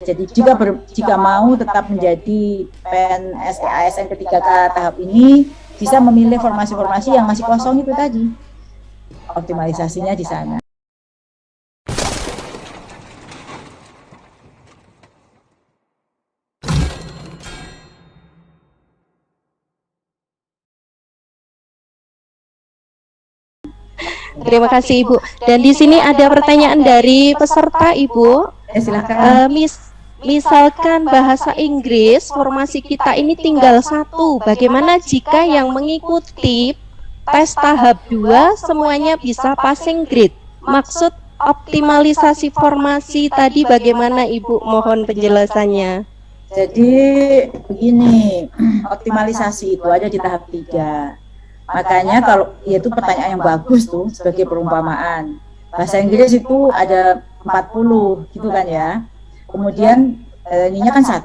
Jadi jika mau tetap menjadi PNS ASN ke-3K tahap ini, bisa memilih formasi-formasi yang masih kosong itu tadi. Optimalisasinya di sana. Terima kasih Ibu. Dan di sini ada pertanyaan dari peserta Ibu. Silakan. Misalkan bahasa Inggris formasi kita ini tinggal 1. Bagaimana jika yang mengikuti tes tahap 2 semuanya bisa passing grade? Maksud optimalisasi formasi tadi bagaimana Ibu? Mohon penjelasannya. Jadi begini, optimalisasi itu ada di tahap 3. Makanya kalau itu pertanyaan yang bagus tuh sebagai perumpamaan. Bahasa Inggris itu ada 40 gitu kan ya. Kemudian ininya kan 1,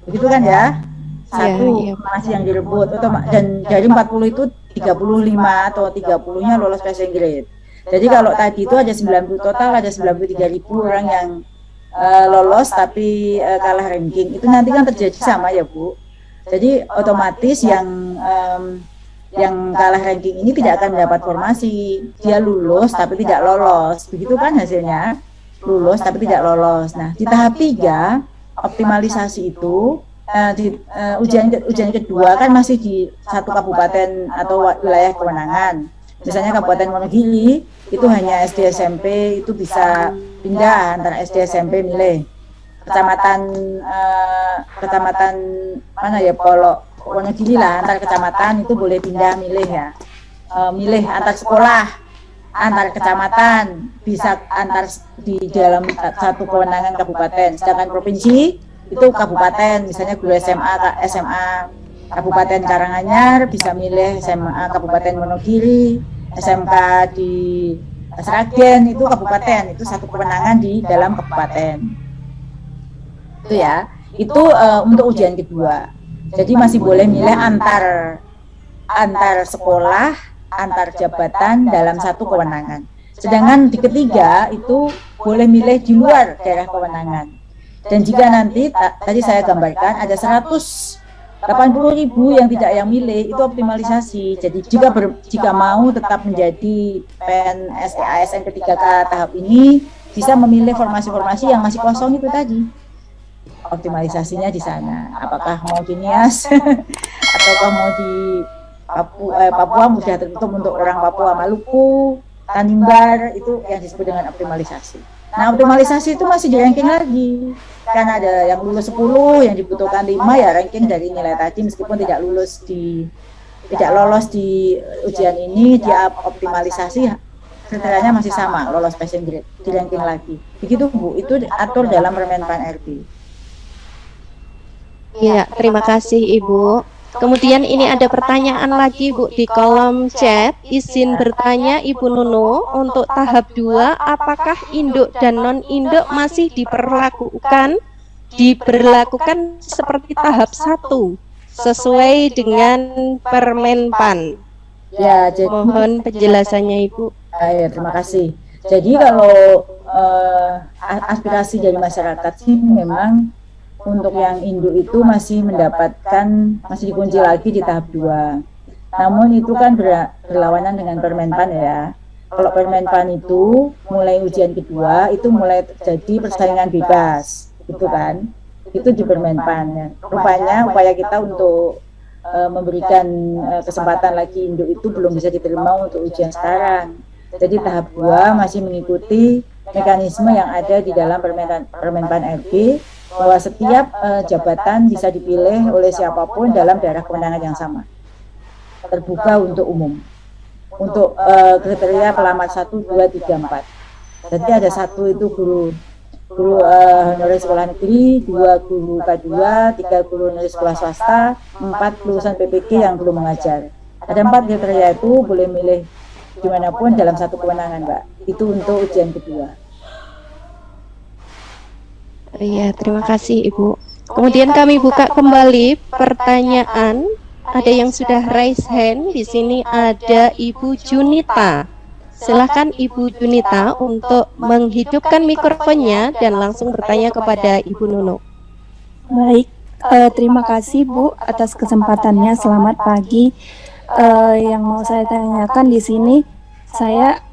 begitu kan ya. 1 masih yang direbut dan dari 40 itu 35 atau 30-nya lolos bahasa Inggris. Jadi kalau tadi itu ada 90 total, ada 93.000 orang yang lolos tapi kalah ranking. Itu nanti kan terjadi sama ya Bu. Jadi otomatis yang kalah ranking ini tidak akan mendapat formasi, dia lulus tapi tidak lolos, begitu kan hasilnya, lulus tapi tidak lolos. Nah di tahap 3 optimalisasi itu ujian kedua kan masih di satu kabupaten atau wilayah kewenangan. Misalnya Kabupaten Wonogiri itu hanya SD SMP, itu bisa pindah antara SD SMP milih. Kecamatan mana ya, Wonogiri lah, antar kecamatan itu boleh pindah milih ya, milih antar sekolah, antar kecamatan, bisa antar di dalam satu kewenangan kabupaten. Sedangkan provinsi itu kabupaten, misalnya guru SMA Kabupaten Karanganyar bisa milih SMA Kabupaten Wonogiri, SMK di Sragen itu kabupaten, itu satu kewenangan di dalam kabupaten. Itu ya, itu untuk ujian kedua. Jadi masih boleh milih antar sekolah, antar jabatan dalam satu kewenangan. Sedangkan di ketiga itu boleh milih di luar daerah kewenangan. Dan jika nanti tadi saya gambarkan ada 180.000 yang tidak yang milih, itu optimalisasi. Jadi jika mau tetap menjadi PNS ASN ke-3K tahap ini, bisa memilih formasi-formasi yang masih kosong itu tadi. Optimalisasinya di sana. Apakah mau di Nias ataukah mau di Papua sudah tertutup untuk orang Papua, Maluku, Tanimbar, itu yang disebut dengan optimalisasi. Nah, optimalisasi itu masih di ranking lagi. Kan ada yang lulus 10, yang dibutuhkan 5 ya ranking dari nilai tadi, meskipun tidak lolos di ujian ini, dia optimalisasi kriteриanya masih sama, lolos passing grade, di ranking lagi. Begitu Bu, itu diatur dalam Permenpan RB. Iya, terima kasih Ibu. Kemudian ini ada pertanyaan lagi Bu di kolom chat. Izin bertanya Ibu Nunu, untuk tahap 2 apakah induk dan non-induk masih diberlakukan seperti tahap 1 sesuai dengan Permenpan? Ya, jadi mohon penjelasannya Ibu. Ya, terima kasih. Jadi kalau aspirasi dari masyarakat sih memang untuk yang induk itu masih dikunci lagi di tahap 2. Namun itu kan berlawanan dengan Permenpan ya. Kalau Permenpan itu mulai ujian kedua itu mulai terjadi persaingan bebas, gitu kan. Itu di Permenpan ya. Rupanya upaya kita untuk memberikan kesempatan lagi induk itu belum bisa diterima untuk ujian sekarang. Jadi tahap 2 masih mengikuti mekanisme yang ada di dalam Permenpan RB, bahwa setiap jabatan bisa dipilih oleh siapapun dalam daerah kewenangan yang sama, terbuka untuk umum. Untuk kriteria pelamar 1, 2, 3, 4. Jadi ada 1 itu guru honorer sekolah negeri, 2 guru K2, 3 guru honorer sekolah swasta, 4 lulusan PPG yang belum mengajar. Ada 4 kriteria itu, boleh milih dimanapun dalam satu kewenangan Mbak. Itu untuk ujian kedua. Iya, terima kasih Ibu. Kemudian kami buka kembali pertanyaan. Ada yang sudah raise hand. Di sini ada Ibu Junita. Silakan Ibu Junita untuk menghidupkan mikrofonnya dan langsung bertanya kepada Ibu Nunu. Baik, terima kasih Bu atas kesempatannya. Selamat pagi. Yang mau saya tanyakan di sini, saya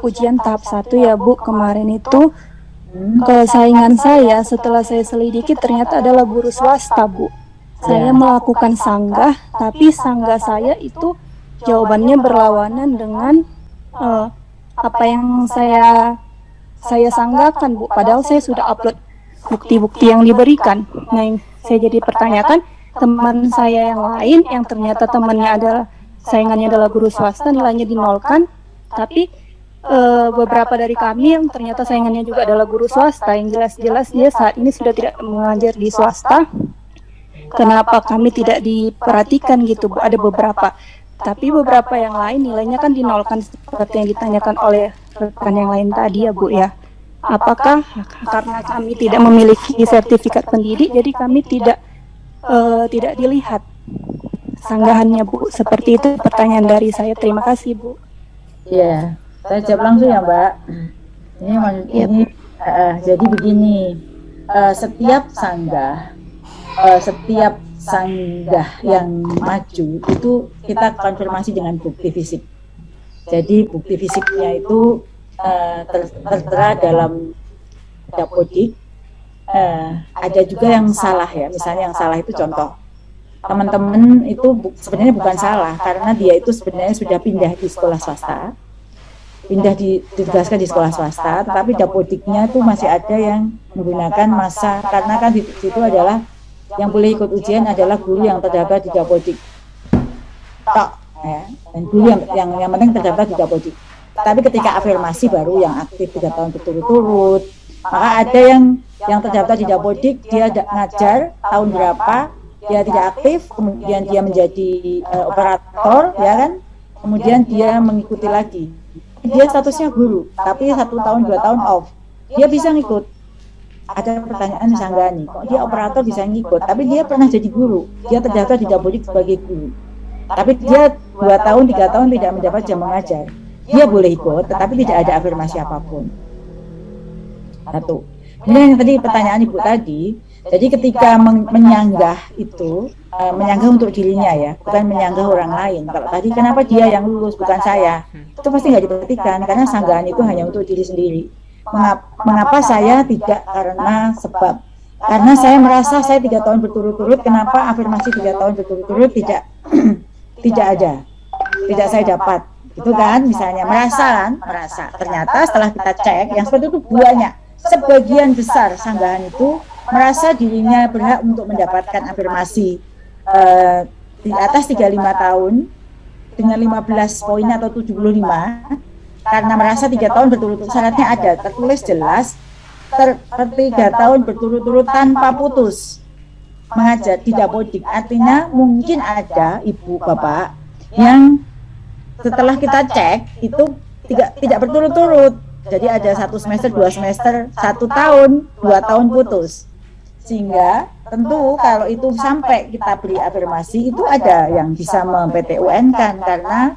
ujian tahap 1 ya Bu, kemarin itu saingan saya setelah saya selidiki ternyata adalah guru swasta Bu. Saya melakukan sanggah, tapi sanggah saya itu jawabannya berlawanan dengan apa yang saya sanggahkan Bu. Padahal saya sudah upload bukti-bukti yang diberikan. Nah, yang saya jadi pertanyakan, teman saya yang lain yang ternyata temannya adalah saingannya adalah guru swasta, nilainya dinolkan, tapi beberapa dari kami yang ternyata saingannya juga adalah guru swasta, yang jelas-jelas dia saat ini sudah tidak mengajar di swasta. Kenapa kami tidak diperhatikan gitu Bu? Ada beberapa, tapi beberapa yang lain nilainya kan dinolkan seperti yang ditanyakan oleh rekan yang lain tadi ya Bu ya. Apakah karena kami tidak memiliki sertifikat pendidik, jadi kami tidak dilihat sanggahannya Bu? Seperti itu pertanyaan dari saya. Terima kasih Bu. Ya, saya jawab langsung ya Mbak. Jadi begini, setiap sanggah yang maju itu kita konfirmasi dengan bukti fisik. Jadi bukti fisiknya itu tertera dalam dapodik. Ada juga yang salah ya, misalnya yang salah itu contoh teman-teman itu sebenarnya bukan salah, karena dia itu sebenarnya sudah pindah di sekolah swasta, ditugaskan di sekolah swasta, tetapi dapodiknya itu masih ada yang menggunakan masa, karena kan di situ adalah yang boleh ikut ujian adalah guru yang terdaftar di dapodik tok ya, dan guru yang penting terdaftar di dapodik. Tapi ketika afirmasi baru yang aktif 3 tahun berturut-turut, maka ada yang terdaftar di dapodik, dia ngajar tahun berapa, dia tidak aktif, kemudian dia menjadi operator ya kan, kemudian dia mengikuti lagi, dia statusnya guru tapi 1 tahun 2 tahun off, dia bisa ngikut. Ada pertanyaan sanggani, kok dia operator bisa ngikut, tapi dia pernah jadi guru, dia terdaftar di dapodik sebagai guru, tapi dia 2 tahun 3 tahun tidak mendapat jam mengajar, dia boleh ikut tetapi tidak ada afirmasi apapun. Satu. Kemudian yang tadi pertanyaan Ibu tadi, jadi ketika menyanggah itu, menyanggah untuk dirinya ya, bukan menyanggah orang lain. Kalau tadi kenapa dia yang lulus bukan saya, itu pasti nggak diperhatikan, karena sanggahan itu hanya untuk diri sendiri. Mengapa saya tidak? Karena saya merasa saya 3 tahun berturut-turut, kenapa afirmasi 3 tahun berturut-turut tidak saya dapat, itu kan, misalnya merasa, ternyata setelah kita cek yang seperti itu banyak, sebagian besar sanggahan itu merasa dirinya berhak untuk mendapatkan afirmasi di atas 35 tahun dengan 15 poin atau 75, karena merasa 3 tahun berturut-turut, syaratnya ada tertulis jelas 3 tahun berturut-turut tanpa putus mengajar di dapodik. Artinya mungkin ada ibu bapak yang setelah kita cek itu tidak berturut-turut, jadi ada 1 semester, 2 semester, 1 tahun, 2 tahun putus, sehingga tentu kalau itu sampai kita beri afirmasi itu ada yang bisa mem-PT-UN kan, karena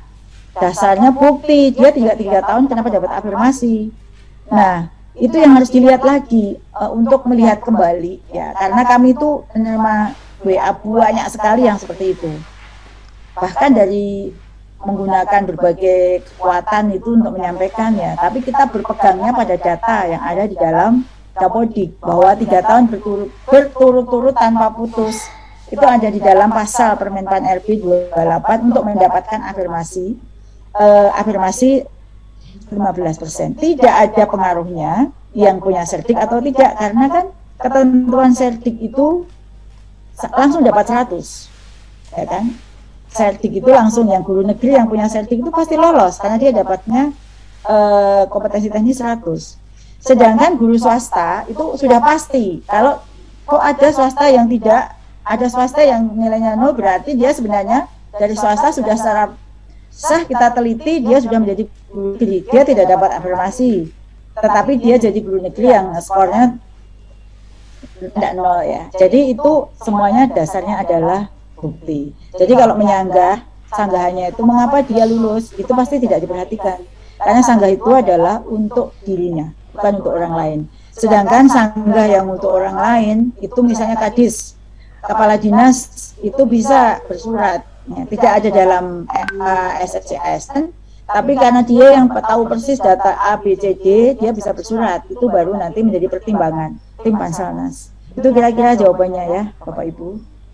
dasarnya bukti dia 3 tahun kenapa dapat afirmasi. Nah, itu yang harus dilihat lagi untuk melihat kembali ya, karena kami itu menerima WA banyak sekali yang seperti itu, bahkan dari menggunakan berbagai kekuatan itu untuk menyampaikannya, tapi kita berpegangnya pada data yang ada di dalam dapodik bahwa 3 tahun berturut-turut tanpa putus itu ada di dalam pasal Permenpan RB 28 untuk mendapatkan afirmasi 15%. Tidak ada pengaruhnya yang punya sertik atau tidak, karena kan ketentuan sertik itu langsung dapat 100 ya kan. Sertik itu langsung, yang guru negeri yang punya sertik itu pasti lolos karena dia dapatnya kompetensi teknis 100. Sedangkan guru swasta itu sudah pasti, kalau kok ada swasta yang tidak, ada swasta yang nilainya 0, berarti dia sebenarnya dari swasta sudah secara sah kita teliti dia sudah menjadi guru negeri, dia tidak dapat afirmasi, tetapi dia jadi guru negeri yang skornya tidak 0 ya. Jadi itu semuanya dasarnya adalah bukti. Jadi kalau menyanggah sanggahannya itu mengapa dia lulus, itu pasti tidak diperhatikan. Karena sanggah itu adalah untuk dirinya, bukan untuk orang lain. Sedangkan sanggah yang untuk orang lain itu misalnya kadis, kepala dinas itu bisa bersurat, ya, tidak ada dalam SFCS kan? Tapi karena dia yang tahu persis data A, B, C, D, dia bisa bersurat. Itu baru nanti menjadi pertimbangan tim Panselnas. Itu kira-kira jawabannya ya, Bapak Ibu.